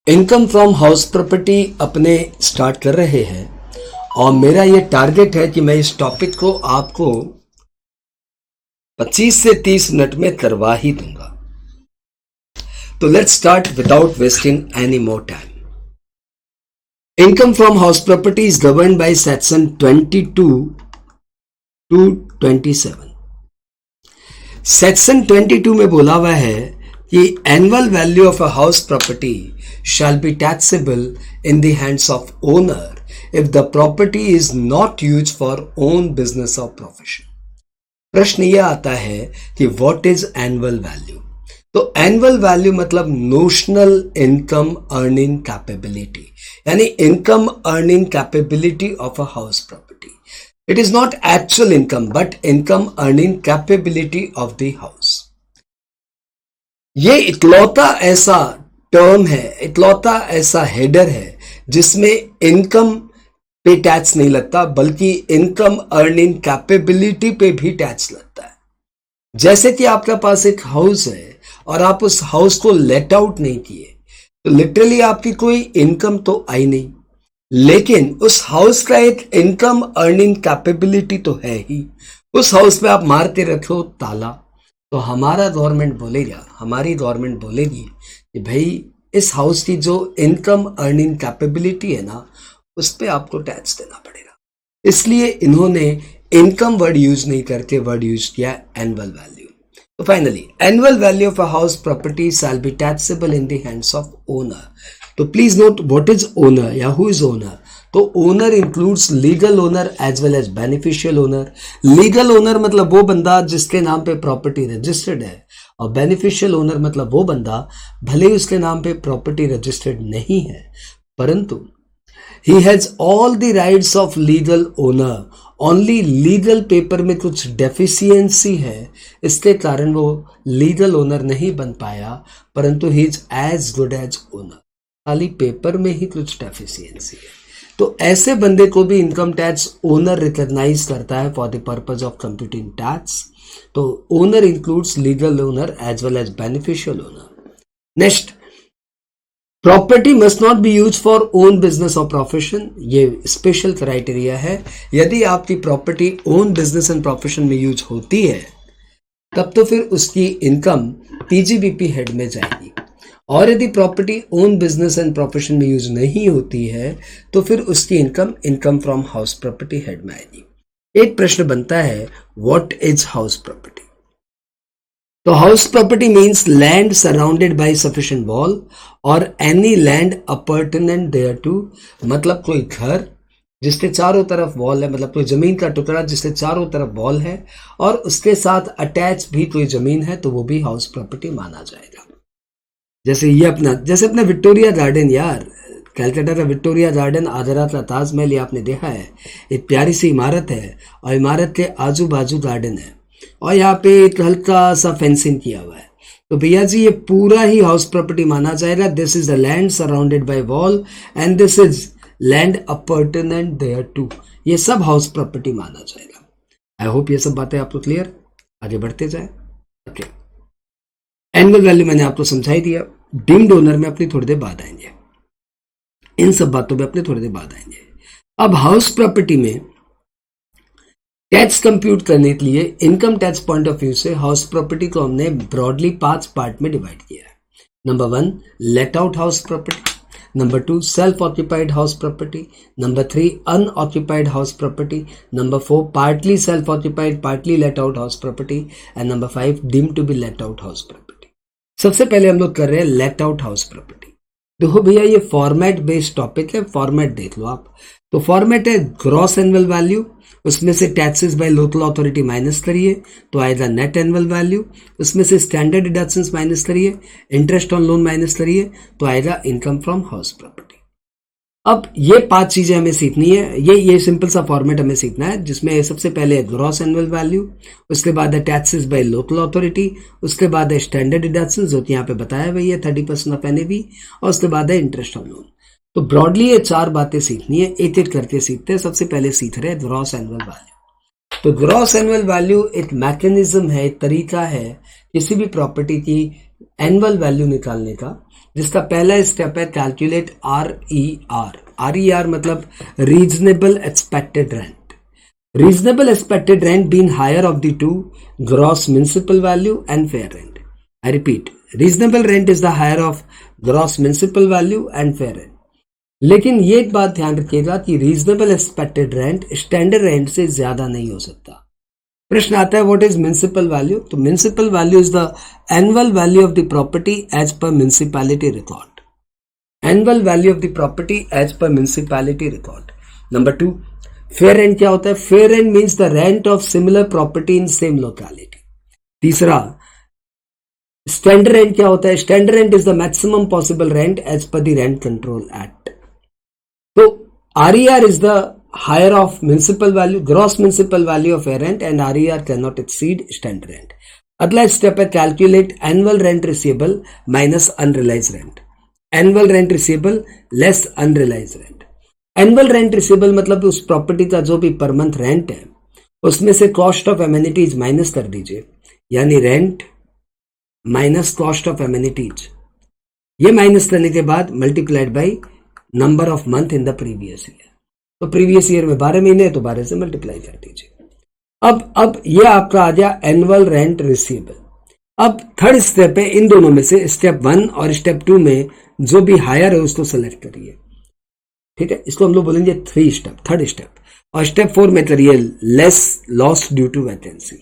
Income from house property अपने start कर रहे हैं और मेरा ये टारगेट है कि मैं इस टॉपिक को आपको 25 से 30 मिनट में करवा ही दूंगा। तो let's start without wasting any more time. Income from house property is governed by section 22 to 27। Section 22 में बोला हुआ है कि annual value of a house property shall be taxable in the hands of owner if the property is not used for own business or profession। प्रश्न यह आता है कि what is annual value। तो annual value मतलब notional income earning capability, यानी income earning capability of a house property। It is not actual income but income earning capability of the house। ये इकलौता ऐसा टर्म है, इकलौता ऐसा हेडर है जिसमें इनकम पे टैक्स नहीं लगता बल्कि इनकम अर्निंग कैपेबिलिटी पे भी टैक्स लगता है। जैसे कि आपके पास एक हाउस है और आप उस हाउस को लेट आउट नहीं किए तो लिटरली आपकी कोई इनकम तो आई नहीं, लेकिन उस हाउस का एक इनकम अर्निंग कैपेबिलिटी तो है ही। उस हाउस पे आप मारते रखो ताला तो हमारी गवर्नमेंट बोलेगी कि भाई इस हाउस की जो इनकम अर्निंग कैपेबिलिटी है ना उस पे आपको टैक्स देना पड़ेगा। इसलिए इन्होंने इनकम वर्ड यूज नहीं करके वर्ड यूज किया एनुअल वैल्यू। तो finally annual value of a house property shall be taxable in the hands of owner. तो please note what is owner या हु इज ओनर। तो owner includes legal owner as well as beneficial owner. Legal owner मतलब वो बंदा जिसके नाम पे property registered है, और बेनिफिशियल ओनर मतलब वो बंदा भले ही उसके नाम पे प्रॉपर्टी रजिस्टर्ड नहीं है परंतु he has all the rights of legal owner. Only legal paper में कुछ डेफिशिएंसी है, इसके कारण वो लीगल ओनर नहीं बन पाया, परंतु he is as good as owner. खाली पेपर में ही कुछ डेफिशिएंसी है। तो ऐसे बंदे को भी इनकम टैक्स ओनर रिकॉग्नाइज करता है for the purpose of computing tax. तो owner includes legal owner as well as beneficial owner. Next, property must not be use for own business और प्रोफेशन। ये स्पेशल क्राइटेरिया है। यदि आपकी property own business and profession में use होती है तब तो फिर उसकी इनकम पीजीबीपी हेड में जाएगी, और यदि property own business and profession में यूज नहीं होती है तो फिर उसकी income from house property head में आएगी। एक प्रश्न बनता है, व्हाट इज हाउस प्रॉपर्टी। तो house property means land surrounded bye sufficient wall और any land appurtenant there to. मतलब कोई घर जिसके चारों तरफ वॉल है, मतलब कोई जमीन का टुकड़ा जिसके चारों तरफ वॉल है और उसके साथ अटैच भी कोई जमीन है तो वो भी हाउस प्रॉपर्टी माना जाएगा। जैसे अपना विक्टोरिया गार्डन, यार कैलकाटा का विक्टोरिया गार्डन, आगरा का ताजमहल, ये आपने देखा है। एक प्यारी सी इमारत है और इमारत के आजू बाजू गार्डन है और यहाँ पे एक हल्का सा फेंसिंग किया हुआ है। तो भैया जी ये पूरा ही हाउस प्रॉपर्टी माना जाएगा। This is the land surrounded by wall and this is land appurtenant thereto. ये सब हाउस प्रॉपर्टी माना जाएगा। आई होप ये सब बातें आपको क्लियर। आगे बढ़ते जाए। ओके, एनुअल वैल्यू मैंने आपको समझाई दिया। डीम्ड ओनर में अपनी थोड़ी देर बाद आएंगे, इन सब बातों पे अपने थोड़ी देर बाद आएंगे। अब हाउस प्रॉपर्टी में टैक्स कंप्यूट करने के लिए income tax point of view से हाउस प्रॉपर्टी को हमने ब्रॉडली 5 पार्ट में डिवाइड किया है। Number 1 let out house property, number 2 self occupied house property, number 3 unoccupied house property, number 4 partly self occupied partly let out house property and number 5 deemed to be let out house property. सबसे पहले हम लोग कर रहे हैं late out house property. देखो भैया ये फॉर्मेट बेस्ड टॉपिक है, फॉर्मेट देख लो आप। तो फॉर्मेट है ग्रॉस एनुअल वैल्यू, उसमें से taxes by local authority minus करिए तो आएगा नेट एनुअल वैल्यू, उसमें से स्टैंडर्ड डिडक्शंस माइनस करिए, इंटरेस्ट ऑन लोन माइनस करिए तो आएगा इनकम फ्रॉम हाउस प्रॉपर्टी। अब ये 5 चीजें हमें सीखनी है। ये सिंपल सा फॉर्मेट हमें सीखना है जिसमें सबसे पहले ग्रॉस एनुअल वैल्यू, उसके बाद है टैक्सेस बाय लोकल अथॉरिटी, उसके बाद है स्टैंडर्ड डिडक्शंस जो कि यहाँ पे बताया हुआ है 30% ऑफ एनएवी, और उसके बाद है इंटरेस्ट ऑन लोन। तो ब्रॉडली ये 4 बातें सीखनी है, एक एक करके सीखते हैं। सबसे पहले सीख रहे हैं ग्रॉस एनुअल वैल्यू। तो ग्रॉस एनुअल वैल्यू एक मैकेनिज्म है, एक तरीका है किसी भी प्रॉपर्टी की एनुअल वैल्यू निकालने का, जिसका पहला स्टेप है कैलकुलेट RER। RER मतलब reasonable expected rent. Reasonable expected rent being higher of the two, gross municipal value and fair rent. I repeat, reasonable rent is the higher of gross municipal value and fair rent. लेकिन ये एक बात ध्यान रखिएगा कि reasonable expected rent standard rent से ज्यादा नहीं हो सकता। प्रश्न आता है व्हाट इज म्युनिसिपल वैल्यू? तो municipal value is the annual value of the property as per municipality record. Annual value of the property as per municipality record. Number 2, fair rent क्या होता है? Fair rent means the rent of similar property in same locality. तीसरा, standard rent क्या होता है? Standard rent is the maximum possible rent as per the rent control act. तो RER is the higher of municipal value, gross municipal value of fair rent, and RER can not exceed standard rent. अगला step है calculate annual rent receivable minus unrealise rent. Annual rent receivable less unrealise rent. Annual rent receivable मतलब उस property का जो भी per month rent है उसमें से कॉस्ट ऑफ एमेनिटीज माइनस कर दीजिए, यानी rent minus cost of amenities. ये माइनस करने के बाद multiplied by number of month in the previous year. तो प्रीवियस ईयर में 12 महीने, तो 12 से मल्टीप्लाई कर दीजिए। अब ये आपका आ गया एनुअल रेंट रिसीवेबल। अब थर्ड स्टेप है, इन दोनों में से स्टेप 1 और स्टेप 2 में जो भी हायर है उसको सेलेक्ट करिए। ठीक है, इसको हम लोग बोलेंगे 3 स्टेप, थर्ड स्टेप। और स्टेप 4 में करिए less loss due to vacancy.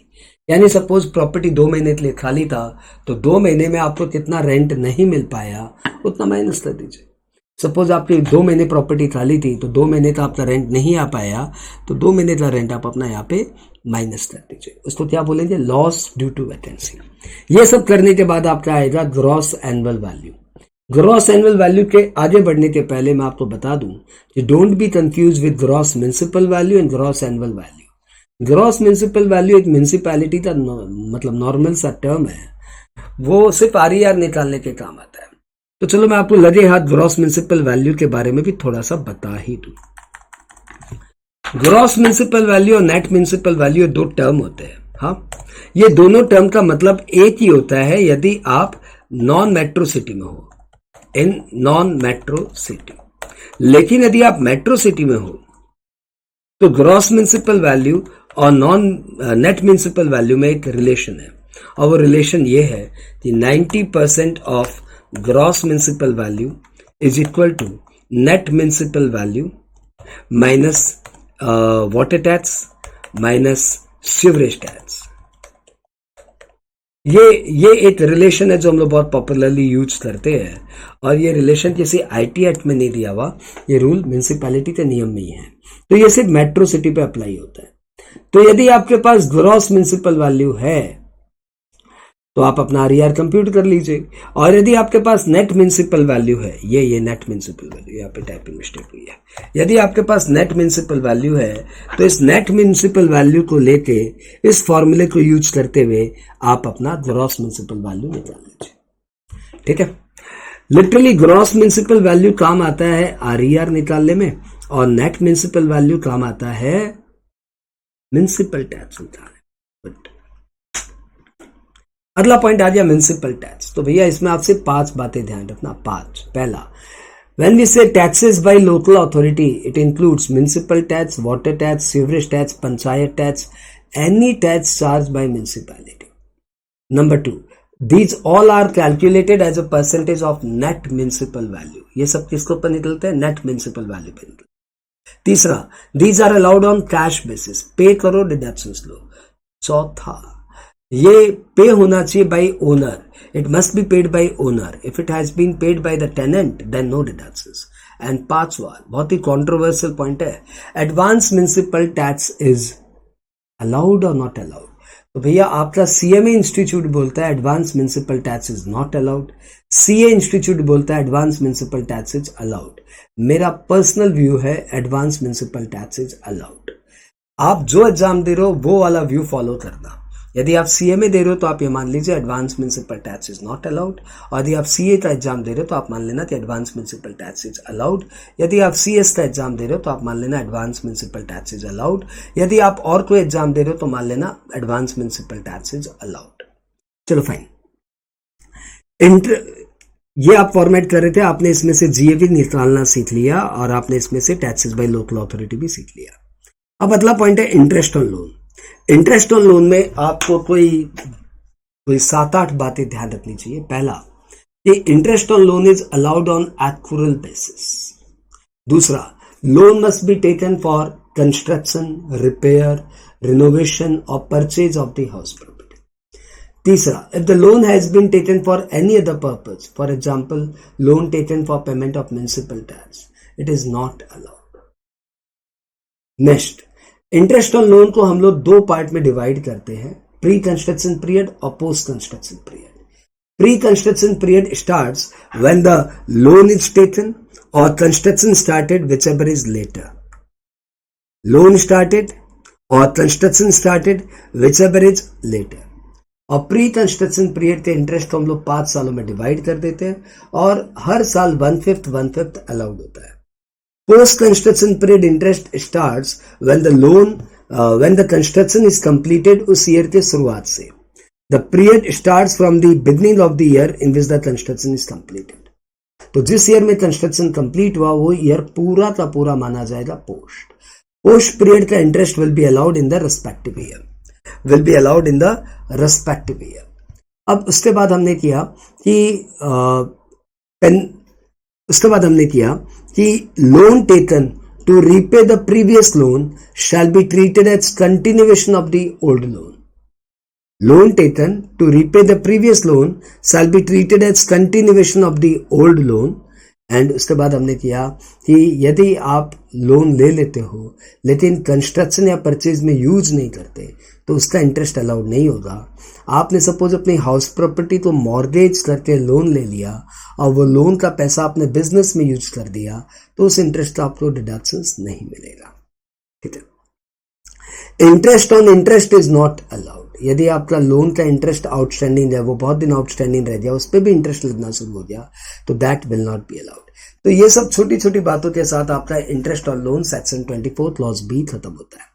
यानी सपोज प्रॉपर्टी 2 महीने के लिए खाली था, तो 2 महीने में आपको कितना रेंट नहीं मिल पाया उतना माइनस कर दीजिए। सपोज आपकी 2 महीने प्रॉपर्टी खाली थी, तो 2 महीने का आपका रेंट नहीं आ पाया, तो 2 महीने का रेंट आप अपना यहाँ पे माइनस कर दीजिए। उसको क्या बोलेंगे? Loss due to vacancy. ये सब करने के बाद आपका आएगा gross annual value. Gross annual value के आगे बढ़ने के पहले मैं आपको बता दूं कि don't be confuse with gross municipal value and gross annual value. Gross municipal value एक म्युनिसिपैलिटी का मतलब नॉर्मल सा टर्म है, वो सिर्फ RER निकालने के काम आता है। तो चलो मैं आपको लगे हाथ ग्रॉस म्युनिसिपल वैल्यू के बारे में भी थोड़ा सा बता ही दूं। ग्रॉस म्युनिसिपल वैल्यू और नेट म्युनिसिपल वैल्यू 2 टर्म होते हैं। हाँ, ये दोनों टर्म का मतलब एक ही होता है यदि आप नॉन मेट्रो सिटी में हो, इन नॉन मेट्रो सिटी। लेकिन यदि आप मेट्रो सिटी में हो तो ग्रॉस म्युनिसिपल वैल्यू और नॉन नेट म्युनिसिपल वैल्यू में एक रिलेशन है, और वो रिलेशन ये है कि 90% of gross municipal value is equal to net municipal value minus water tax minus sewerage tax. ये एक रिलेशन है जो हम लोग बहुत पॉपुलरली यूज करते हैं, और ये रिलेशन किसी IT एक्ट में नहीं दिया हुआ, ये रूल म्युनिसिपैलिटी के नियम में ही है। तो ये सिर्फ मेट्रो सिटी पे अप्लाई होता है। तो यदि आपके पास ग्रॉस म्युनिसिपल वैल्यू है तो आप अपना RER कंप्यूट कर लीजिए, और यदि आपके पास नेट म्युनिसिपल वैल्यू है, ये नेट म्युनिसिपल वैल्यू, यहाँ पे टाइपिंग मिस्टेक हुई है। यदि आपके पास नेट म्युनिसिपल वैल्यू है तो इस नेट म्युनिसिपल वैल्यू को लेके इस फॉर्मूले को यूज करते हुए आप अपना ग्रॉस म्युनिसिपल वैल्यू निकाल लीजिए। ठीक है, लिटरली ग्रॉस म्युनिसिपल वैल्यू काम आता है RER निकालने में, और नेट म्युनिसिपल वैल्यू काम आता है म्युनिसिपल टैक्स निकालने। अगला पॉइंट आ गया म्युनिसिपल टैक्स। तो भैया इसमें आपसे 5 बातें ध्यान रखना। 5, पहला, व्हेन वी से taxes by local authority it includes municipal tax, water tax, sewerage tax, panchayat tax, any tax charge by municipality. Number 2, these all are calculated as a percentage of net municipal value। ये सब किसके ऊपर निकलते हैं? Net municipal value पे निकलते हैं। तीसरा, these are allowed on cash basis, पे करो डिडक्शंस लो। चौथा, ये पे होना चाहिए by owner, it must be paid by owner. If it has been paid by the tenant then no deductions. And 5वां बहुत ही कंट्रोवर्शियल पॉइंट है, advance municipal tax is allowed और नॉट अलाउड। तो भैया आपका CMA इंस्टीट्यूट बोलता है advance municipal tax is not allowed, CA institute बोलता है advance municipal tax is allowed. मेरा पर्सनल व्यू है advance municipal tax is allowed. आप जो एग्जाम दे रहे हो वो वाला व्यू फॉलो करना। यदि आप CMA दे रहे हो तो आप ये मान लीजिए advance municipal tax is not allowed, और यदि आप CA का एग्जाम दे रहे हो तो आप मान लेना कि advance municipal tax is allowed. यदि आप CS का एग्जाम दे रहे हो तो आप मान लेना advance municipal tax is allowed. यदि आप और कोई एग्जाम दे रहे हो तो मान लेना advance municipal tax is allowed. चलो फाइन, ये आप फॉर्मेट कर रहे थे, आपने इसमें से जीएवी निकालना सीख लिया और आपने इसमें से टैक्सेस बाय लोकल अथॉरिटी भी सीख लिया। अब अगला पॉइंट है interest on loan. Interest on loan में आपको कोई 7-8 बातें ध्यान रखनी चाहिए। पहला, कि interest on loan is allowed on actual basis. दूसरा, loan must be taken for construction, repair, renovation और purchase of the house property. तीसरा, if the loan has been taken for any other purpose, for example, loan taken for payment of municipal tax, it is not allowed. Next, interest on loan को हम लोग 2 part में divide करते हैं, pre construction period और post construction period. Pre construction period starts when the loan is taken or construction started, whichever is later. Loan started or construction started, whichever is later. और pre construction period के interest को हम लोग 5 सालों में divide कर देते हैं और हर साल 1/5 अलाउड होता है। Post construction period interest starts when the construction is completed, उस ईयर के शुरुआत से। The period starts from the beginning of the year in which the construction is completed. तो जिस ईयर में कंस्ट्रक्शन कंप्लीट हुआ वो ईयर पूरा का पूरा माना जाएगा पोस्ट पीरियड का interest will be allowed in the respective year, अब उसके बाद हमने किया कि loan taken to repay the previous loan shall be treated as continuation of the old loan. Loan taken to repay the previous loan shall be treated as continuation of the old loan. And उसके बाद हमने किया कि यदि आप loan ले लेते हो लेकिन कंस्ट्रक्शन या परचेज में यूज नहीं करते तो उसका इंटरेस्ट अलाउड नहीं होगा। आपने सपोज अपनी हाउस प्रॉपर्टी को मॉर्गेज करके लोन ले लिया और वो लोन का पैसा आपने बिजनेस में यूज कर दिया तो उस इंटरेस्ट का आपको डिडक्शंस नहीं मिलेगा। ठीक है। Interest on interest is not allowed. यदि आपका लोन का इंटरेस्ट आउटस्टैंडिंग है, वो बहुत दिन आउटस्टैंडिंग रह गया, उस पर भी इंटरेस्ट लगना शुरू हो गया, तो that will not be allowed. तो ये सब छोटी छोटी बातों के साथ आपका interest on loan section 24 clause B खत्म होता है।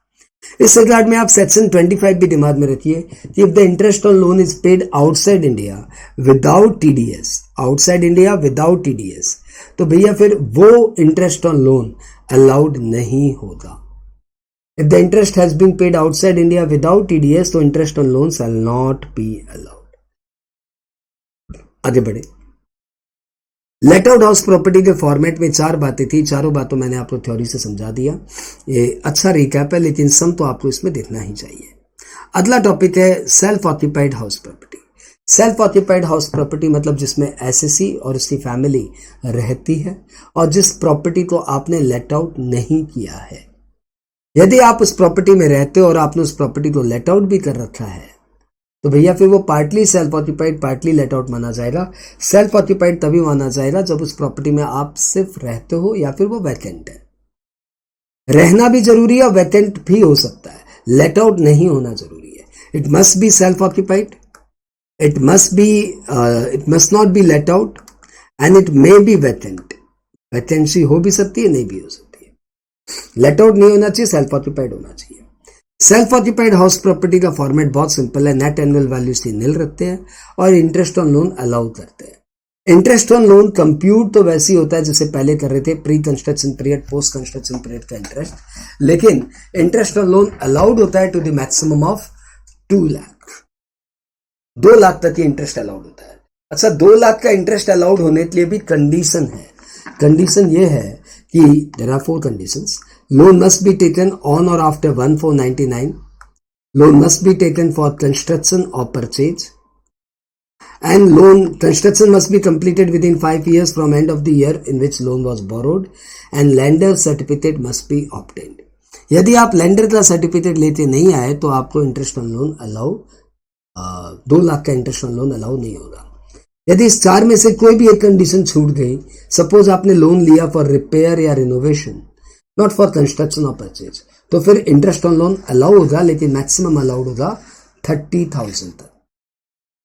इस रिगार्ड में आप सेक्शन 25 भी दिमाग में रखिए कि if the interest on loan is paid outside India without TDS, outside India without TDS, तो भैया फिर वो इंटरेस्ट ऑन लोन अलाउड नहीं होगा। If the interest has been paid outside India without TDS, तो interest on loan shall not be allowed. आगे बढ़े। Late out house property के फॉर्मेट में 4 बातें थी, चारों बातों मैंने आपको थ्योरी से समझा दिया। ये अच्छा रिकैप है लेकिन सम तो आपको इसमें देखना ही चाहिए। अगला टॉपिक है self occupied house property. Self occupied house property मतलब जिसमें एसएससी और उसकी फैमिली रहती है और जिस प्रॉपर्टी को आपने लेट आउट नहीं किया है। यदि आप उस प्रॉपर्टी में रहते हो और आपने उस प्रॉपर्टी को लेट आउट भी कर रखा है तो भैया फिर वो partly self occupied partly let out माना जाएगा। सेल्फ ऑक्यूपाइड तभी माना जाएगा जब उस प्रॉपर्टी में आप सिर्फ रहते हो या फिर वो वैकेंट है। रहना भी जरूरी है और वैकेंट भी हो सकता है, लेट आउट नहीं होना जरूरी है। It must be self occupied, it must not B let out and it may be vacant. Vacancy हो भी सकती है, नहीं भी हो सकती। लेट आउट नहीं होना चाहिए, सेल्फ ऑक्यूपाइड होना चाहिए। सेल्फ ऑक्यूपाइड हाउस प्रॉपर्टी का फॉर्मेट बहुत सिंपल है। नेट एनुअल वैल्यू से नील रखते हैं और इंटरेस्ट ऑन लोन अलाउ करते हैं। इंटरेस्ट ऑन लोन कंप्यूट तो वैसे ही होता है जैसे पहले कर रहे थे, pre construction period post construction period का इंटरेस्ट, लेकिन इंटरेस्ट ऑन लोन अलाउड होता है to the maximum of 2 lakh. 2 lakh तक की इंटरेस्ट अलाउड होता है। अच्छा, 2 लाख का इंटरेस्ट अलाउड होने के लिए भी कंडीशन है। कंडीशन ये है कि there are 4 conditions. Loan must be taken on or after 1/4/99. Loan must be taken for construction or purchase. And loan construction must be completed within 5 years from end of the year in which loan was borrowed. And lender certificate must be obtained. यदि आप lender का certificate लेते नहीं आए तो आपको interest on loan allow 2 lakh का interest on loan allow नहीं होगा। यदि इस 4 में से कोई भी एक कंडीशन छूट गई, सपोज आपने लोन लिया फॉर रिपेयर या रिनोवेशन, नॉट फॉर कंस्ट्रक्शन और परचेज, तो फिर इंटरेस्ट ऑन लोन अलाउ होगा लेकिन मैक्सिमम अलाउड होगा 30,000 तक।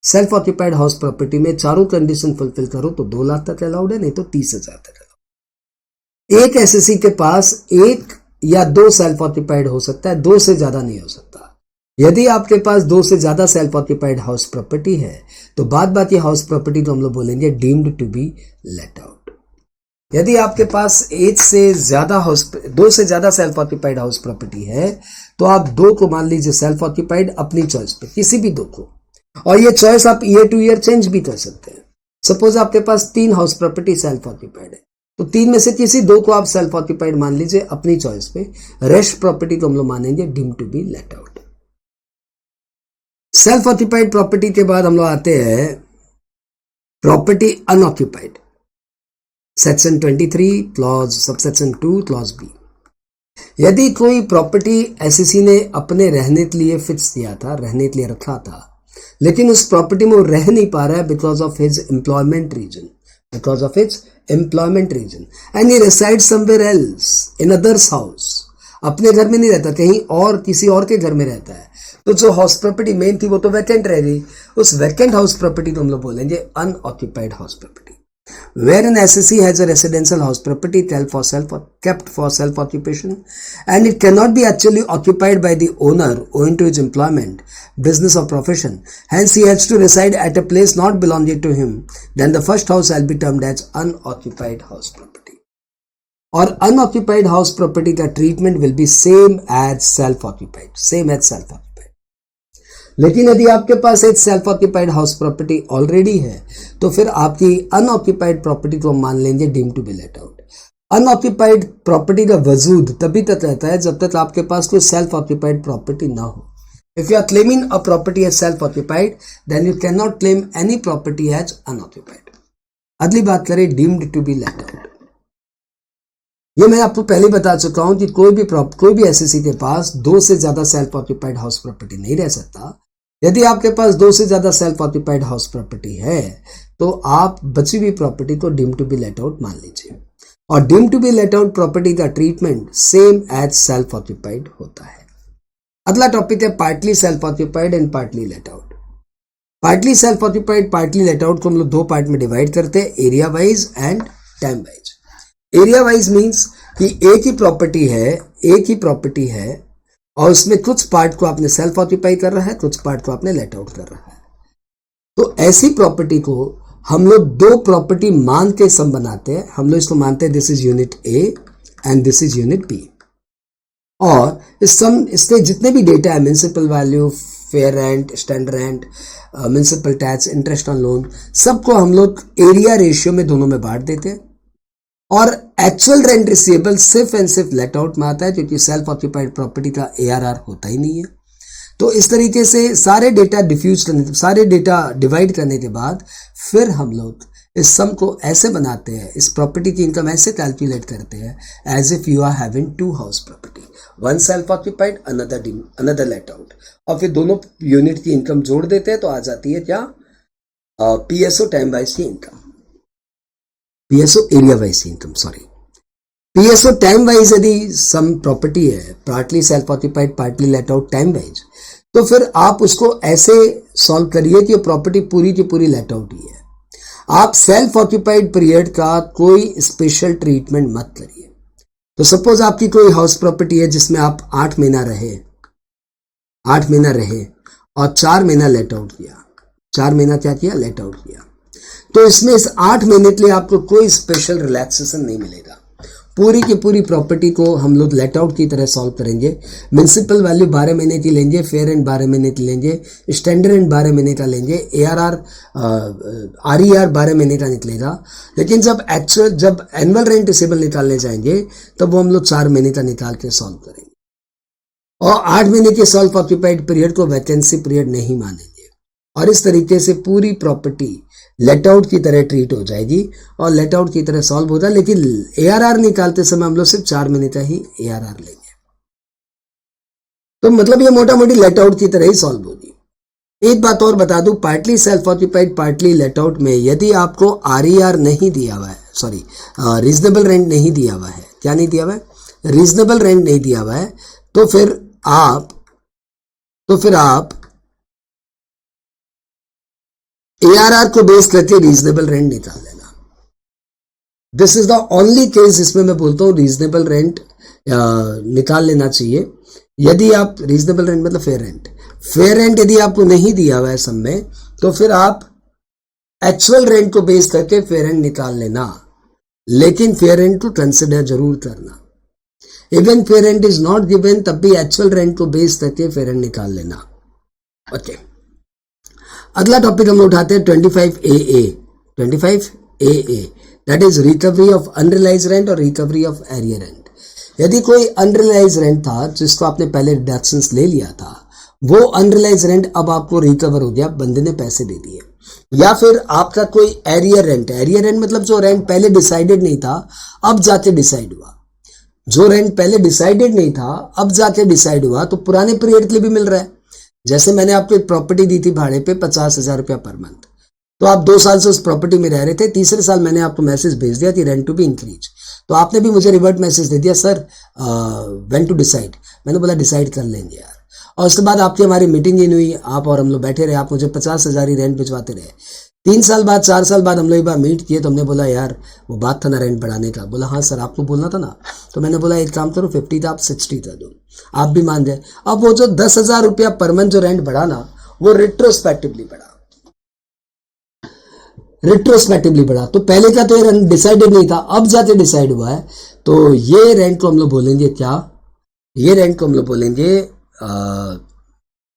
सेल्फ ऑक्यूपाइड हाउस प्रॉपर्टी में चारों कंडीशन फुलफिल करो तो 2 लाख तक अलाउड है, नहीं तो 30,000 तक अलाउड। एक एसएससी के पास 1 या 2 सेल्फ ऑक्यूपाइड हो सकता है, 2 से ज्यादा नहीं हो सकता। यदि आपके पास दो से ज्यादा सेल्फ ऑक्यूपाइड हाउस प्रॉपर्टी है तो बाकी हाउस प्रॉपर्टी तो हम लोग बोलेंगे deemed to be let out. यदि आपके पास दो से ज्यादा सेल्फ ऑक्यूपाइड हाउस प्रॉपर्टी है तो आप दो को मान लीजिए सेल्फ ऑक्यूपाइड अपनी चॉइस पे, किसी भी दो को, और ये चॉइस आप ईयर टू ईयर चेंज भी कर सकते हैं। सपोज आपके पास 3 हाउस प्रॉपर्टी सेल्फ ऑक्यूपाइड है तो 3 में से किसी दो को आप सेल्फ ऑक्यूपाइड मान लीजिए अपनी चॉइस पे, रेस्ट प्रॉपर्टी को हम लोग मानेंगे deemed to be let out. Self occupied property के बाद हम लोग आते हैं property unoccupied, section 23 clause subsection 2 clause B. यदि कोई प्रॉपर्टी एसईसी ने अपने रहने के लिए फिक्स किया था, रहने के लिए रखा था, लेकिन उस प्रॉपर्टी में वो रह नहीं पा रहा है because of his employment reason and he resides somewhere else in others house. अपने घर में नहीं रहता, कहीं और किसी और के घर में रहता है, तो जो हाउस प्रॉपर्टी मेन थी वो तो वैकेंट रह गई। उस वैकेंट हाउस प्रॉपर्टी को हम लोग बोलेंगे unoccupied house property. Wherein SSC has a residential house property kept for self occupation and it cannot be actually occupied by the owner owing to his employment, business or profession, hence he has to reside at a place not belonging to him, then the first house shall be termed as unoccupied house property. Or unoccupied house property का treatment will be same as self occupied। लेकिन यदि आपके पास एक self occupied house property already है तो फिर आपकी अनऑक्यूपाइड प्रॉपर्टी को मान लेंगे deemed to be let out. Unoccupied property का वजूद तभी तक रहता है जब तक आपके पास कोई सेल्फ ऑक्यूपाइड प्रॉपर्टी ना हो। If you are claiming a property as self occupied then you can not claim any property as unoccupied. अगली बात करें deemed to be let out. ये मैं आपको पहले बता चुका हूं कि कोई भी एसईसी के पास दो से ज्यादा सेल्फ ऑक्यूपाइड हाउस प्रॉपर्टी नहीं रह सकता। यदि आपके पास दो से ज्यादा सेल्फ ऑक्यूपाइड हाउस प्रॉपर्टी है तो आप बची हुई प्रॉपर्टी को deemed to be let out मान लीजिए, और deemed to be let out property का treatment same as self occupied होता है। अगला टॉपिक है partly self occupied and partly let out. Partly self occupied partly let out को हम लोग दो पार्ट में डिवाइड करते हैं, area wise and time wise. Area wise means कि एक ही प्रॉपर्टी है और उसमें कुछ पार्ट को आपने सेल्फ ऑक्यूपाई कर रहा है, कुछ पार्ट को आपने लेट आउट कर रहा है। तो ऐसी प्रॉपर्टी को हम लोग दो प्रॉपर्टी मान के सम बनाते हैं। हम लोग इसको मानते हैं this is unit A and this is unit B, और इसके जितने भी डेटा है, municipal value, fair rent, standard rent, municipal tax, interest on loan, सबको हम लोग एरिया रेशियो में दोनों में बांट देते हैं। और एक्चुअल रेंट रिसीवेबल सिर्फ एंड सिर्फ लेट आउट में आता है क्योंकि सेल्फ ऑक्यूपाइड प्रॉपर्टी का ARR होता ही नहीं है। तो इस तरीके से सारे डेटा डिवाइड करने के बाद फिर हम लोग इस सम को ऐसे बनाते हैं, इस प्रॉपर्टी की इनकम ऐसे कैलकुलेट करते हैं as if you are having two house property, one self occupied another let out, और फिर दोनों यूनिट की इनकम जोड़ देते हैं तो आ जाती है क्या, PSO टाइम वाइज की income, PSO area wise income, PSO time wise यदि सम प्रॉपर्टी है partly self occupied partly let out time wise, तो फिर आप उसको ऐसे सॉल्व करिए कि प्रॉपर्टी पूरी की पूरी लेट आउट ही है। आप सेल्फ ऑक्यूपाइड पीरियड का कोई स्पेशल ट्रीटमेंट मत करिए। तो सपोज आपकी कोई हाउस प्रॉपर्टी है जिसमें आप 8 महीना रहे और 4 महीना लेट आउट किया, 4 महीना क्या किया, लेट आउट किया, तो इसमें इस 8 महीने के लिए आपको कोई स्पेशल रिलैक्सेशन नहीं मिलेगा। पूरी की पूरी प्रॉपर्टी को हम लोग लेट आउट की तरह सॉल्व करेंगे। म्युनिसिपल वैल्यू 12 महीने की लेंगे, फेयर रेंट 12 महीने की लेंगे, स्टैंडर्ड रेंट 12 महीने का लेंगे, RER 12 महीने का निकलेगा। लेकिन जब एनुअल रेंट रिसीवेबल निकालने जाएंगे तब वो हम लोग 4 महीने का निकाल के सॉल्व करेंगे, और 8 महीने के सेल्फ ऑक्यूपाइड पीरियड को वैकेंसी पीरियड नहीं मानेंगे, और इस तरीके से पूरी प्रॉपर्टी लेट आउट की तरह ट्रीट हो जाएगी और लेट आउट की तरह सॉल्व होगा। लेकिन ARR निकालते समय हम लोग सिर्फ 4 महीने का ही ARR लेंगे, तो मतलब ये मोटा मोटी लेट आउट की तरह ही सॉल्व होगी। एक बात और बता दूं, partly self occupied partly let out में यदि आपको RER नहीं दिया हुआ है, रीजनेबल रेंट नहीं दिया हुआ है, क्या नहीं दिया हुआ है, रीजनेबल रेंट नहीं दिया हुआ है, तो फिर आप ARR को बेस करके रीजनेबल रेंट निकाल लेना। This is the only case जिसमें मैं बोलता हूं रीजनेबल रेंट निकाल लेना चाहिए। यदि आप रीजनेबल रेंट मतलब फेयर रेंट, फेयर रेंट यदि आपको नहीं दिया हुआ है सब में, तो फिर आप एक्चुअल रेंट को बेस करके फेयर रेंट निकाल लेना, लेकिन फेयर रेंट को कंसिडर जरूर करना। Even fair rent is not given, तब भी एक्चुअल रेंट को बेस करके फेयर रेंट निकाल लेना। ओके, अगला टॉपिक हम लोग उठाते हैं 25AA। 25AA that is recovery of unrealise rent और रिकवरी ऑफ एरियर रेंट। यदि कोई अनरियलाइज रेंट था जिसको आपने पहले डिडक्शंस ले लिया था, वो अनरियलाइज रेंट अब आपको रिकवर हो गया, बंदे ने पैसे दे दिए। या फिर आपका कोई एरियर रेंट, एरियर रेंट मतलब जो रेंट पहले डिसाइडेड नहीं था अब जाके डिसाइड हुआ, जो रेंट पहले डिसाइडेड नहीं था अब जाके डिसाइड हुआ, तो पुराने पीरियड के लिए भी मिल रहा है। जैसे मैंने आपको एक प्रॉपर्टी दी थी भाड़े पे 50,000 रुपया पर मंथ, तो आप 2 साल से उस प्रॉपर्टी में रह रहे थे, तीसरे साल मैंने आपको मैसेज भेज दिया कि रेंट टू बी इंक्रीज, तो आपने भी मुझे रिवर्ट मैसेज दे दिया, सर व्हेन टू डिसाइड। मैंने बोला डिसाइड कर लेंगे यार, और उसके बाद आपकी हमारी मीटिंग ही नहीं हुई, आप और हम लोग बैठे रहे, आप मुझे 50,000 ही रेंट भिजवाते रहे। 3 साल बाद 4 साल बाद हम लोग एक बार मीट किए, तो हमने बोला यार वो बात था ना रेंट बढ़ाने का। बोला हाँ सर आपको बोलना था ना, तो मैंने बोला एक काम करो 50 था आप 60 था दो, आप भी मान जाए। अब वो जो 10,000 रुपया पर मंथ जो रेंट बढ़ा ना, वो रिट्रोस्पेक्टिवली बढ़ा, रिट्रोस्पेक्टिवली बढ़ा। तो पहले का तो ये डिसाइडेड नहीं था, अब जाके डिसाइड हुआ है, तो ये रेंट को हम लोग बोलेंगे क्या, ये रेंट को हम लोग बोलेंगे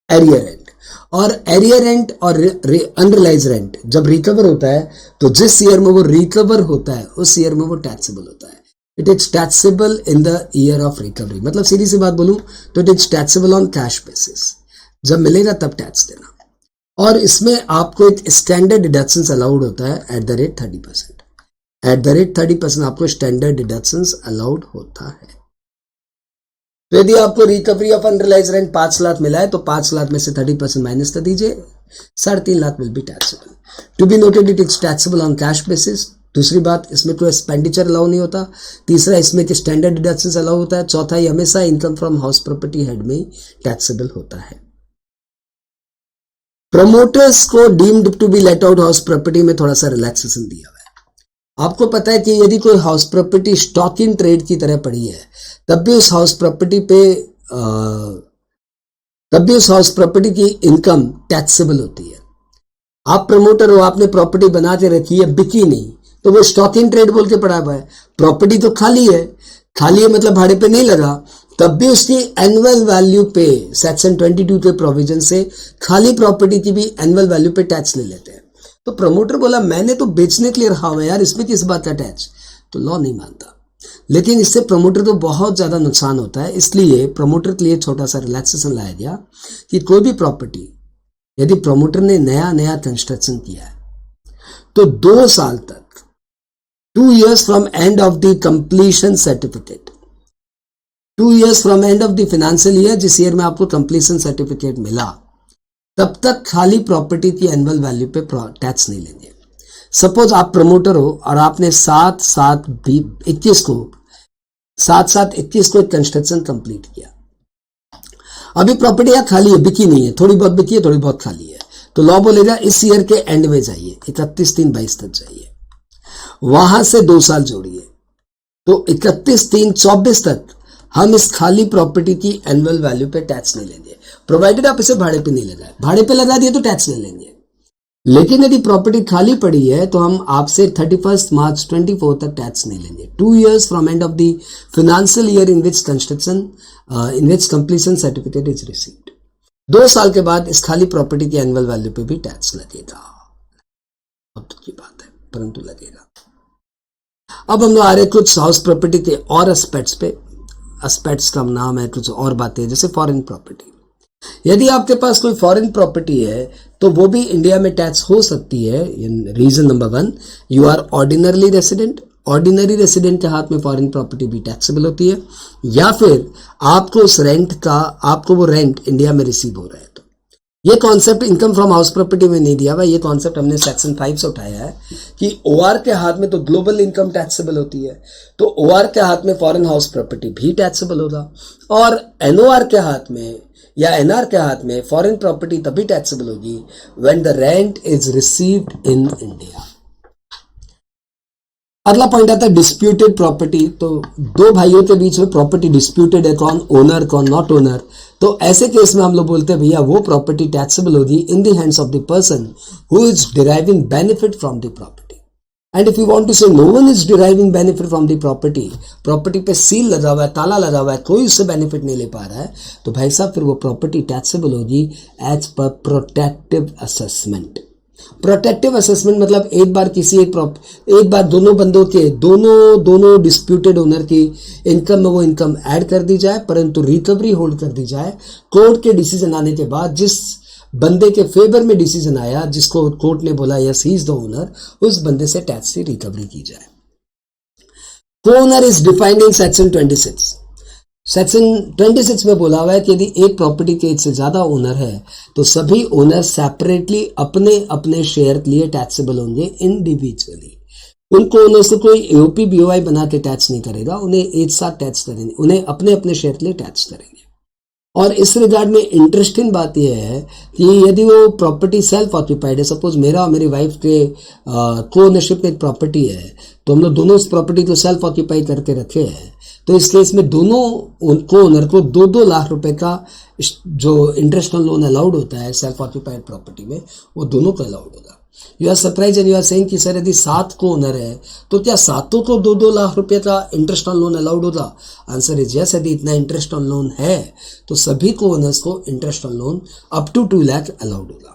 एरियर रेंट। और एरियर रेंट और अनरियलाइज रेंट जब रिकवर होता है, तो जिस ईयर में वो रिकवर होता है उस ईयर में वो टैक्सेबल होता है। It is taxable in the year of recovery. मतलब सीधी सी बात बोलूं तो it is taxable on cash basis, जब मिलेगा तब टैक्स देना। और इसमें आपको एक स्टैंडर्ड डिडक्शंस अलाउड होता है at the rate 30%। At the rate 30% आपको स्टैंडर्ड डिडक्शंस अलाउड होता है। तो यदि आपको recovery of unrealise rent 5 lakh मिला है, तो 5 लाख में से 30% माइनस कर दीजिए, 3.5 lakh will be taxable. To be noted it is taxable on cash basis. दूसरी बात, इसमें कोई एक्सपेंडिचर अलाउ नहीं होता। तीसरा, इसमें स्टैंडर्ड डिडक्शंस अलाउ होता है। चौथा, ये हमेशा income from house property head में टैक्सेबल होता है। प्रमोटर्स को deemed to be let out house property में थोड़ा सा रिलैक्सेशन दिया हुआ है। आपको पता है कि यदि कोई house property stock in trade की तरह पड़ी है, तब भी उस हाउस प्रॉपर्टी की इनकम टैक्सेबल होती है। आप प्रमोटर हो, आपने प्रॉपर्टी बना के रखी है, बिकी नहीं, तो वो स्टॉक इन ट्रेड बोल के पड़ा हुआ है। प्रॉपर्टी तो खाली है, खाली है मतलब भाड़े पे नहीं लगा, तब भी उसकी एनुअल वैल्यू पे सेक्शन 22 के प्रोविजन से खाली प्रॉपर्टी की भी एनुअल वैल्यू पे टैक्स ले लेते हैं। तो प्रमोटर बोला मैंने तो बेचने के लिए रखा हुआ है यार, इसमें किस बात का टैक्स, तो लॉ नहीं मानता। लेकिन इससे प्रमोटर को बहुत ज्यादा नुकसान होता है, इसलिए प्रमोटर के लिए छोटा सा रिलैक्सेशन लाया गया कि कोई भी प्रॉपर्टी यदि प्रमोटर ने नया कंस्ट्रक्शन किया है, तो 2 साल तक, 2 years from end of the completion certificate, 2 years from end of the financial year, जिस ईयर में आपको कंप्लीशन सर्टिफिकेट मिला, तब तक खाली प्रॉपर्टी की एनुअल वैल्यू पे टैक्स नहीं लेंगे। सपोज आप प्रमोटर हो और आपने 7/7/21 को एक कंस्ट्रक्शन कंप्लीट किया। अभी प्रॉपर्टी यहाँ खाली है, बिकी नहीं है, थोड़ी बहुत बिकी है, थोड़ी बहुत खाली है, तो लॉ बोलेगा इस ईयर के एंड में जाइए, 31/3/22 तक जाइए, वहां से 2 साल जोड़िए, तो 31/3/24 तक हम इस खाली प्रॉपर्टी की एनुअल वैल्यू पे टैक्स नहीं लेंगे, प्रोवाइडेड आप इसे भाड़े पे नहीं लगाए। भाड़े पे लगा दिए तो टैक्स ले लेंगे, लेकिन यदि प्रॉपर्टी खाली पड़ी है तो हम आपसे 31 मार्च 24 तक टैक्स नहीं लेंगे। 2 years from end of the financial year in which completion certificate is received. 2 साल के बाद इस खाली प्रॉपर्टी की एनुअल वैल्यू पे भी टैक्स लगेगा। अब तो की बात है, परंतु लगेगा। अब हम लोग आ रहे कुछ हाउस प्रॉपर्टी के और एस्पेक्ट्स पे। एस्पेक्ट्स का नाम है कुछ और बातें, जैसे फॉरेन प्रॉपर्टी। यदि आपके पास कोई फॉरेन प्रॉपर्टी है तो वो भी इंडिया में टैक्स हो सकती है। Reason number 1, you are ordinarily resident. Ordinary resident के हाथ में फॉरेन प्रॉपर्टी भी टैक्सेबल होती है, या फिर आपको उस रेंट का, आपको वो रेंट इंडिया में रिसीव हो रहा है। तो ये concept income from house property में नहीं दिया हुआ, ये कॉन्सेप्ट हमने सेक्शन 5 से उठाया है कि ओआर के हाथ में तो ग्लोबल इनकम टैक्सेबल होती है, तो ओआर के हाथ में फॉरेन हाउस प्रॉपर्टी भी टैक्सेबल होगा, और एनओआर के हाथ में या एनआर के हाथ में फॉरेन प्रॉपर्टी तभी टैक्सेबल होगी when the rent is received in India. अगला पॉइंट आता है डिस्प्यूटेड प्रॉपर्टी। तो दो भाइयों के बीच में प्रॉपर्टी डिस्प्यूटेड है, कौन ओनर कौन नॉट ओनर। तो ऐसे केस में हम लोग बोलते हैं भैया वो प्रॉपर्टी टैक्सेबल होगी in the hands of the person who is deriving benefit from the property. And if you want to say no one is deriving benefit from the property, property पे seal लगा हुआ है, ताला लगा हुआ है, कोई उससे बेनिफिट नहीं ले पा रहा है, तो भाई साहब फिर वो प्रॉपर्टी टैक्सेबल होगी as per protective assessment. Protective assessment मतलब एक बार दोनों बंदों के दोनों डिस्प्यूटेड ओनर की इनकम में वो इनकम ऐड कर दी जाए, परंतु रिकवरी होल्ड कर दी जाए। कोर्ट के डिसीजन आने के बाद जिस बंदे के फेवर में डिसीजन आया, जिसको कोर्ट ने बोला yes he is the owner, उस बंदे से टैक्स की रिकवरी की जाए। को owner is defined in section 26। Section 26 में बोला हुआ है कि यदि एक प्रॉपर्टी के एक से ज्यादा ओनर है तो सभी ओनर सेपरेटली अपने अपने शेयर के लिए टैक्सेबल होंगे इंडिविजुअली। उनको ओनर्स को कोई एओपी बीओआई बना के टैक्स नहीं करेगा, उन्हें एक साथ टैक्स करेंगे, उन्हें अपने अपने शेयर के लिए टैक्स करेंगे। और इस रिगार्ड में इंटरेस्टिंग बात यह है कि यदि वो प्रॉपर्टी सेल्फ ऑक्यूपाइड है, सपोज मेरा और मेरी वाइफ के को ओनरशिप में एक प्रॉपर्टी है, तो हम लोग दोनों उस प्रॉपर्टी को सेल्फ ऑक्यूपाई करके रखे हैं, तो इस केस में दोनों को ओनर को 2-2 लाख रुपए का जो इंटरेस्ट ऑन लोन अलाउड होता है सेल्फ ऑक्यूपाइड प्रॉपर्टी में, वो दोनों को अलाउड होगा। You are surprise and you are saying कि सर यदि 7 को ओनर है तो क्या 7 को 2-2 लाख रुपए का इंटरेस्ट ऑन लोन अलाउड होगा? Answer is yes. यदि इतना इंटरेस्ट ऑन लोन है तो सभी को ओनर्स को interest on loan up to 2 lakh allowed होगा।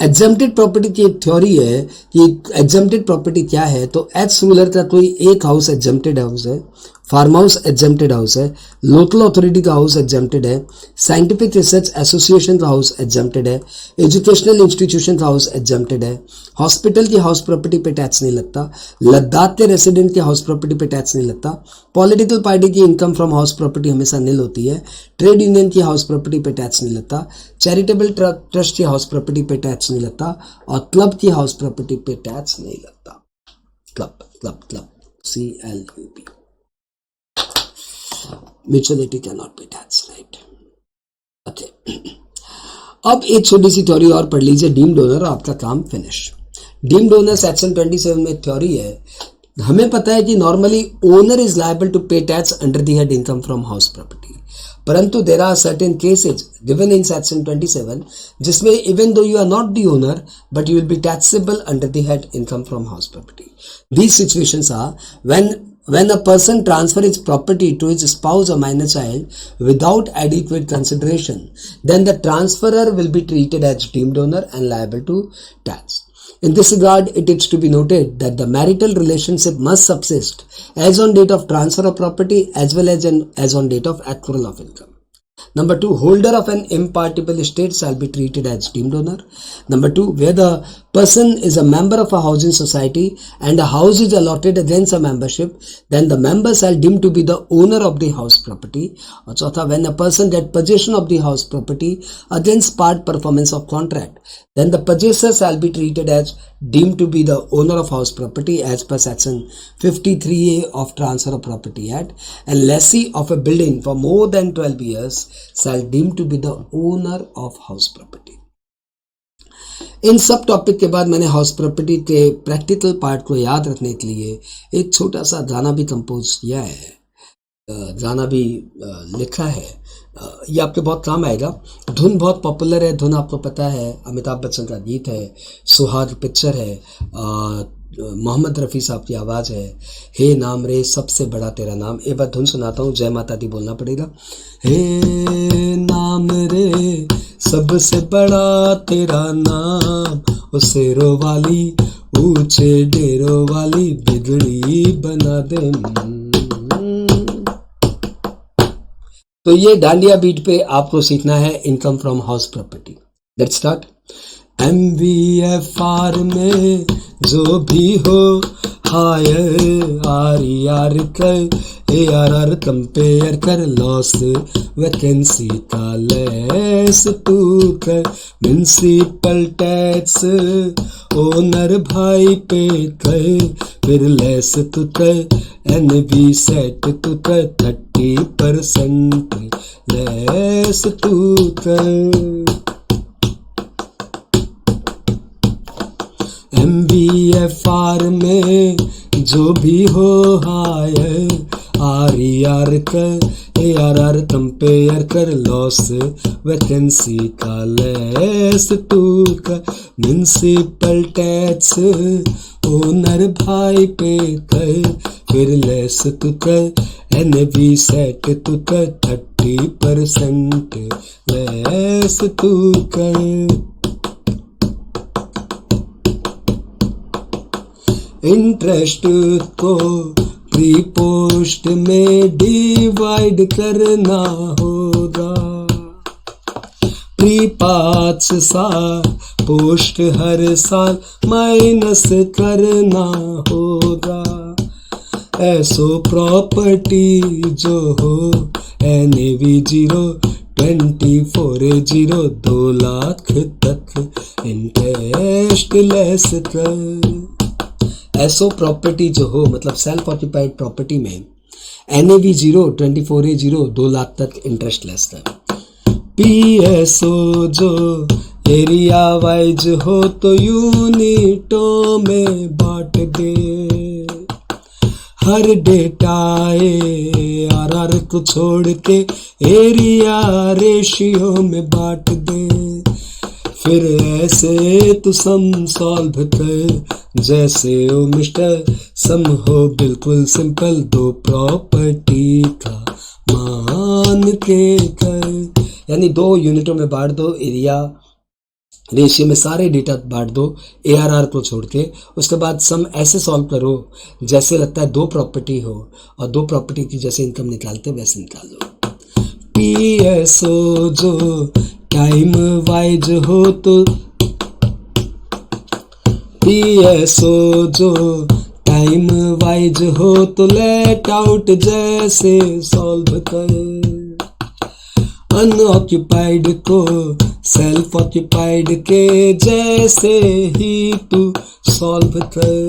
एग्जम्प्टेड प्रॉपर्टी की एक थ्योरी है कि एग्जम्प्टेड प्रॉपर्टी क्या है। तो एक्स रूलर का कोई एक हाउस एग्जम्प्टेड हाउस है, फार्म हाउस एग्जम्प्टेड हाउस है, लोकल अथॉरिटी का हाउस एग्जम्प्टेड है, साइंटिफिक रिसर्च एसोसिएशन का हाउस एग्जम्प्टेड है, एजुकेशनल इंस्टीट्यूशन का हाउस एग्जम्प्टेड है, हॉस्पिटल की हाउस प्रॉपर्टी पे टैक्स नहीं लगता, लद्दाख के रेसिडेंट की हाउस प्रॉपर्टी पे टैक्स नहीं लगता, पॉलिटिकल पार्टी की इनकम फ्रॉम हाउस प्रॉपर्टी हमेशा नील होती है, ट्रेड यूनियन की हाउस प्रॉपर्टी पे टैक्स नहीं लगता, चैरिटेबल ट्रस्ट की हाउस प्रॉपर्टी पे टैक्स नहीं लगता, और क्लब की हाउस प्रॉपर्टी पे टैक्स नहीं लगता। Club CLUB, mutuality cannot be taxed, right? Okay. अब एक छोटी सी थ्योरी और पढ़ लीजिए, डीम्ड ओनर, आपका काम फिनिश। डीम्ड ओनर सेक्शन 27 में थ्योरी है। हमें पता है कि normally owner is liable to pay tax under the head income from house property, परंतु there are certain cases given in section 27 जिसमें even though you are not the owner but you will be taxable under the head income from house property. These situations are when a person transfer his property to his spouse or minor child without adequate consideration, then the transferor will be treated as deemed owner and liable to tax. In this regard, it is to be noted that the marital relationship must subsist as on date of transfer of property as well as on date of accrual of income. Number 2, holder of an impartible estate shall be treated as deemed owner. Number 2, where the person is a member of a housing society and a house is allotted against a membership, then the member shall deemed to be the owner of the house property. और चौथा, when a person get possession of the house property against part performance of contract, then the possessor shall be treated as deemed to be the owner of house property as per section 53A of Transfer of Property Act, and lessee of a building for more than 12 years shall deemed to be the owner of house property. इन सब topic के बाद मैंने house property के practical part को याद रखने के लिए एक छोटा सा गाना भी कंपोज किया है, गाना भी लिखा है। ये आपके बहुत काम आएगा। धुन बहुत पॉपुलर है, धुन आपको पता है, अमिताभ बच्चन का गीत है, सुहाग पिक्चर है, मोहम्मद रफ़ी साहब की आवाज़ है। हे नाम रे सबसे बड़ा तेरा नाम। एक बार धुन सुनाता हूँ, जय माता दी बोलना पड़ेगा। हे नाम रे सबसे बड़ा तेरा नाम, ओ शेरों वाली ऊंचे डेरों वाली बिगड़ी बना दे। तो ये डांडिया बीट पे आपको सीखना है income from house property. Let's start. MVFR में जो भी हो हायर RER कर ARR कंपेयर कर, लॉस वैकेंसी का लेस तू कर, म्युनिसिपल टैक्स ओनर भाई पे कर, फिर लेस तू कर, NB सेट तू कर, 30% लेस तू कर। MVFR में जो भी हो हायर, RER कर ARR कंपेयर कर, लॉस वैकेंसी का लेस टू कर, म्युनिसिपल टैक्स ओनर भाई पे कर, फिर लेस तू कर, NV सेट तू कर, 30% लेस तू कर। इंटरेस्ट को प्री पोस्ट में डिवाइड करना होगा, प्री 5 साल पोस्ट हर साल माइनस करना होगा। ऐसो प्रॉपर्टी जो हो NAV 024A0 2 लाख तक इंटरेस्ट लेस कर। ऐसो प्रॉपर्टी जो हो मतलब सेल्फ ऑक्यूपाइड प्रॉपर्टी में NAV 024A0 2 लाख तक इंटरेस्ट लेस है। PSO जो एरिया वाइज हो तो यूनिटों में बांट दे, हर डेटा ARR को छोड़ के एरिया रेशियो में बांट दे, फिर ऐसे तू सम सॉल्व कर जैसे ओ मिस्टर सम हो बिल्कुल सिंपल, 2 प्रॉपर्टी का मान के कर। यानी 2 यूनिटों में बांट दो, एरिया रेशियो में सारे डेटा बांट दो ARR को छोड़ के, उसके बाद सम ऐसे सॉल्व करो जैसे लगता है 2 प्रॉपर्टी हो और 2 प्रॉपर्टी की जैसे इनकम निकालते वैसे निकाल लो। PSO जो टाइम वाइज हो तो PSO जो टाइम वाइज हो तो लेट आउट जैसे सॉल्व कर, अनऑक्यूपाइड को सेल्फ ऑक्यूपाइड के जैसे ही तू सॉल्व कर।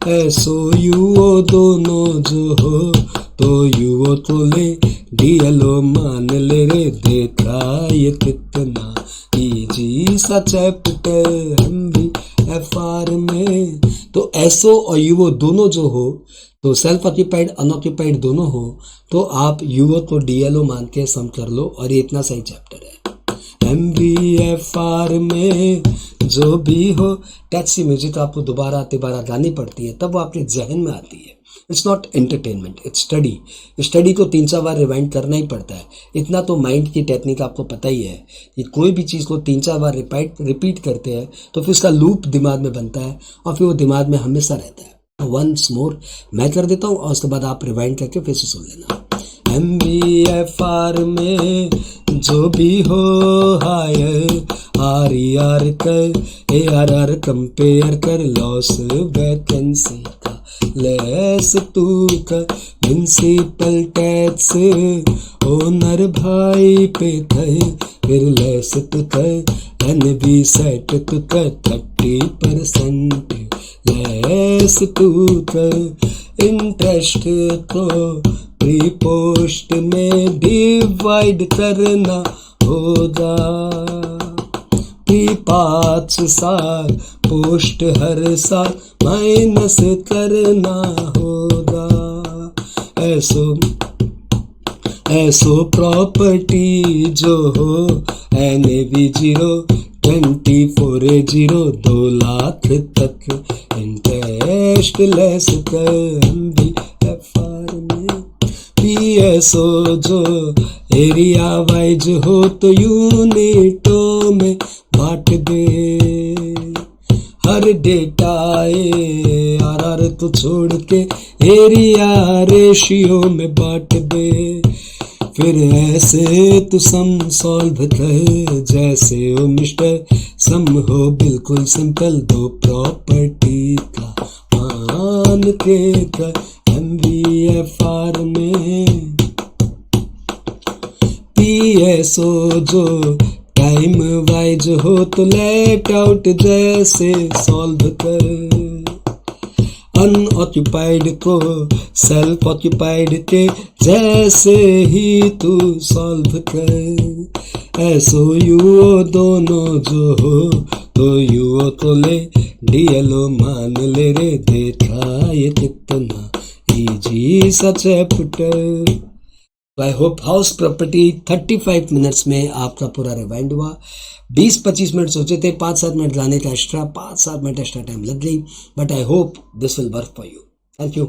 ऐसो यूओ दोनों जो हो तो यूओ तो ले, DLO मान ले रे, देखा ये कितना इजी सा चैप्टर MVFR में। तो ऐसो और यूओ दोनों जो हो तो सेल्फ ऑक्यूपाइड अनऑक्यूपाइड दोनों हो तो आप यूओ को DLO मान के सम कर लो और ये इतना सही चैप्टर है। MVFR में जो भी हो टैक्सी म्यूजिक आपको दोबारा तिबारा गानी पड़ती है तब वो आपके जहन में आती है। It's not entertainment, it's study. Study को 3-4 बार रिवाइंड करना ही पड़ता है। इतना तो माइंड की टेक्निक आपको पता ही है कि कोई भी चीज़ को 3-4 बार रिपीट करते हैं तो फिर उसका लूप दिमाग में बनता है और फिर वो दिमाग में हमेशा रहता है। वंस मोर मैं कर देता हूँ और उसके बाद आप रिवाइंड करके फिर से सुन लेना। MVFR में जो भी हो हायर, RER कर ARR कंपेयर कर, लॉस वैकेंसी का लेस तू कर, म्युनिसिपल टैक्स ओनर भाई पे कर, फिर लेस तू कर, NV सेट तू कर, 30% लेस तू कर। इंटरेस्ट को प्री पोस्ट में डिवाइड करना होगा, प्री 5 साल पोस्ट हर साल माइनस करना होगा। ऐसो प्रॉपर्टी जो हो NAV 024A0 2 लाख तक इंटरेस्ट लेस कर। MVFR में PSO जो एरिया वाइज हो तो यूनिटों में बांट दे, हर डेटा ARR को छोड़ के एरिया रेशियो में बांट दे, फिर ऐसे तू सम सॉल्व कर जैसे ओ मिस्टर सम हो बिल्कुल सिंपल, 2 प्रॉपर्टी का मान के कर। MVFR में PSO जो टाइम वाइज हो तो लेट आउट जैसे सॉल्व कर, अनऑक्यूपाइड को सेल्फ ऑक्यूपाइड के जैसे ही तू सॉल्व कर। ऐसो यूओ दोनों जो हो तो यूओ तो ले डीएलओ मान ले रे, देखा ये कितना इजी सा chapter. I hope house property 35 minutes में आपका पूरा रिवाइंड हुआ। 20-25 मिनट सोचे थे, 5-7 मिनट लाने का एक्स्ट्रा, 5-7 मिनट एक्स्ट्रा टाइम लग गई, but I hope this will work for you. Thank you.